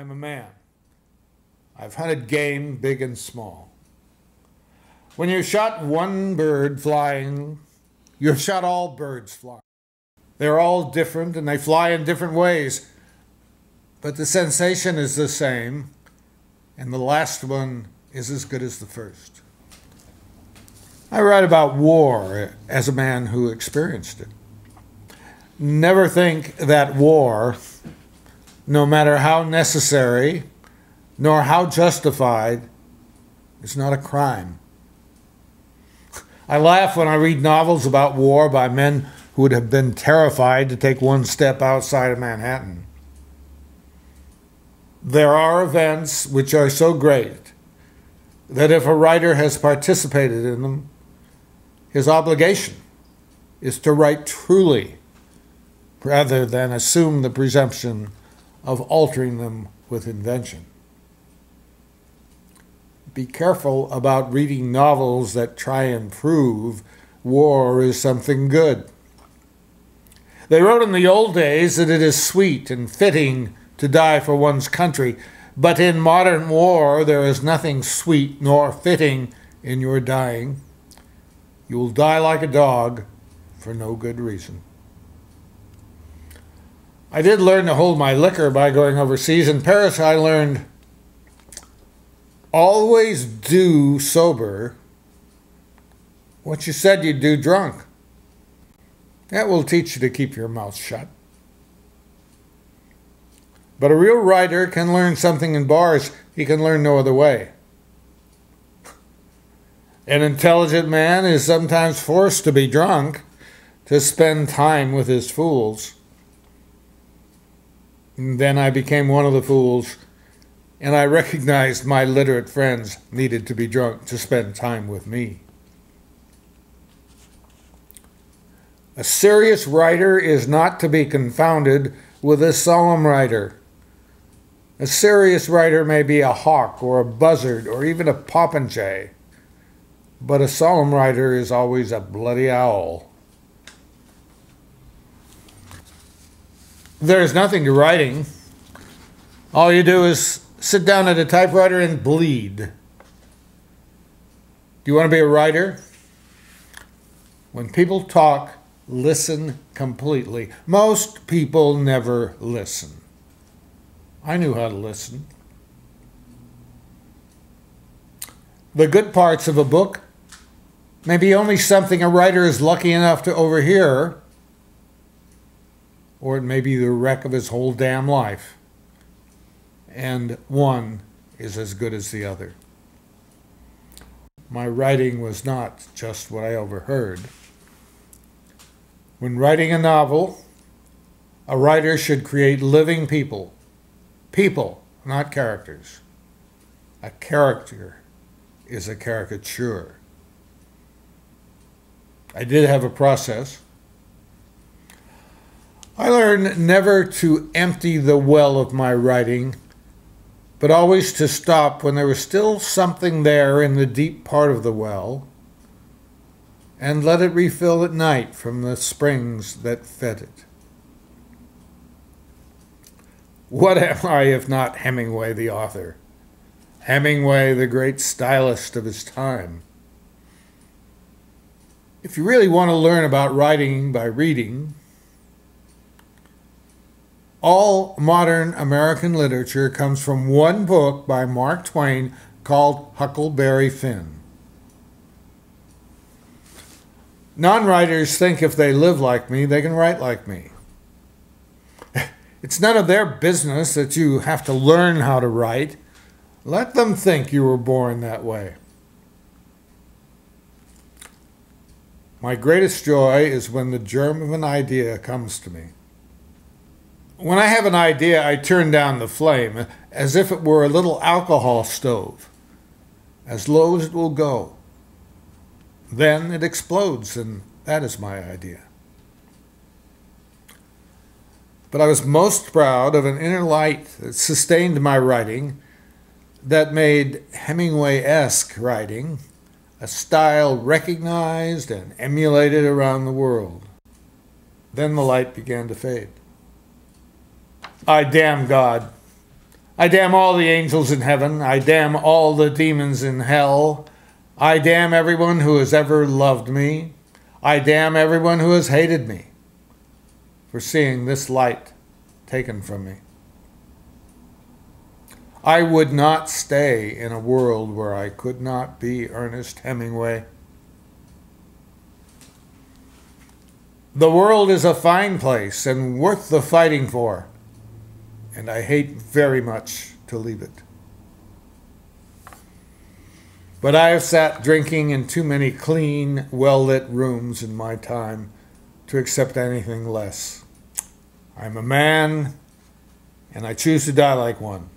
I'm a man. I've hunted game, big and small. When you shot one bird flying, you've shot all birds flying. They're all different and they fly in different ways, but the sensation is the same, and the last one is as good as the first. I write about war as a man who experienced it. Never think that war, no matter how necessary, nor how justified, is not a crime. I laugh when I read novels about war by men who would have been terrified to take one step outside of Manhattan. There are events which are so great that if a writer has participated in them, his obligation is to write truly, rather than assume the presumption of altering them with invention. Be careful about reading novels that try and prove war is something good. They wrote in the old days that it is sweet and fitting to die for one's country, but in modern war there is nothing sweet nor fitting in your dying. You will die like a dog for no good reason. I did learn to hold my liquor by going overseas. In Paris, I learned always do sober what you said you'd do drunk. That will teach you to keep your mouth shut. But a real writer can learn something in bars he can learn no other way. An intelligent man is sometimes forced to be drunk to spend time with his fools. And then I became one of the fools, and I recognized my literate friends needed to be drunk to spend time with me. A serious writer is not to be confounded with a solemn writer. A serious writer may be a hawk or a buzzard or even a popinjay, but a solemn writer is always a bloody owl. There's nothing to writing. All you do is sit down at a typewriter and bleed. Do you want to be a writer? When people talk, listen completely. Most people never listen. I knew how to listen. The good parts of a book may be only something a writer is lucky enough to overhear, or it may be the wreck of his whole damn life, and one is as good as the other. My writing was not just what I overheard. When writing a novel, a writer should create living people. People, not characters. A character is a caricature. I did have a process. I learned never to empty the well of my writing, but always to stop when there was still something there in the deep part of the well, and let it refill at night from the springs that fed it. What am I if not Hemingway the author? Hemingway, the great stylist of his time. If you really want to learn about writing by reading, all modern American literature comes from one book by Mark Twain called Huckleberry Finn. Non-writers think if they live like me, they can write like me. It's none of their business that you have to learn how to write. Let them think you were born that way. My greatest joy is when the germ of an idea comes to me. When I have an idea, I turn down the flame as if it were a little alcohol stove, as low as it will go. Then it explodes, and that is my idea. But I was most proud of an inner light that sustained my writing, that made Hemingway-esque writing a style recognized and emulated around the world. Then the light began to fade. I damn God. I damn all the angels in heaven. I damn all the demons in hell. I damn everyone who has ever loved me. I damn everyone who has hated me for seeing this light taken from me. I would not stay in a world where I could not be Ernest Hemingway. The world is a fine place and worth the fighting for, and I hate very much to leave it. But I have sat drinking in too many clean, well-lit rooms in my time to accept anything less. I'm a man, and I choose to die like one.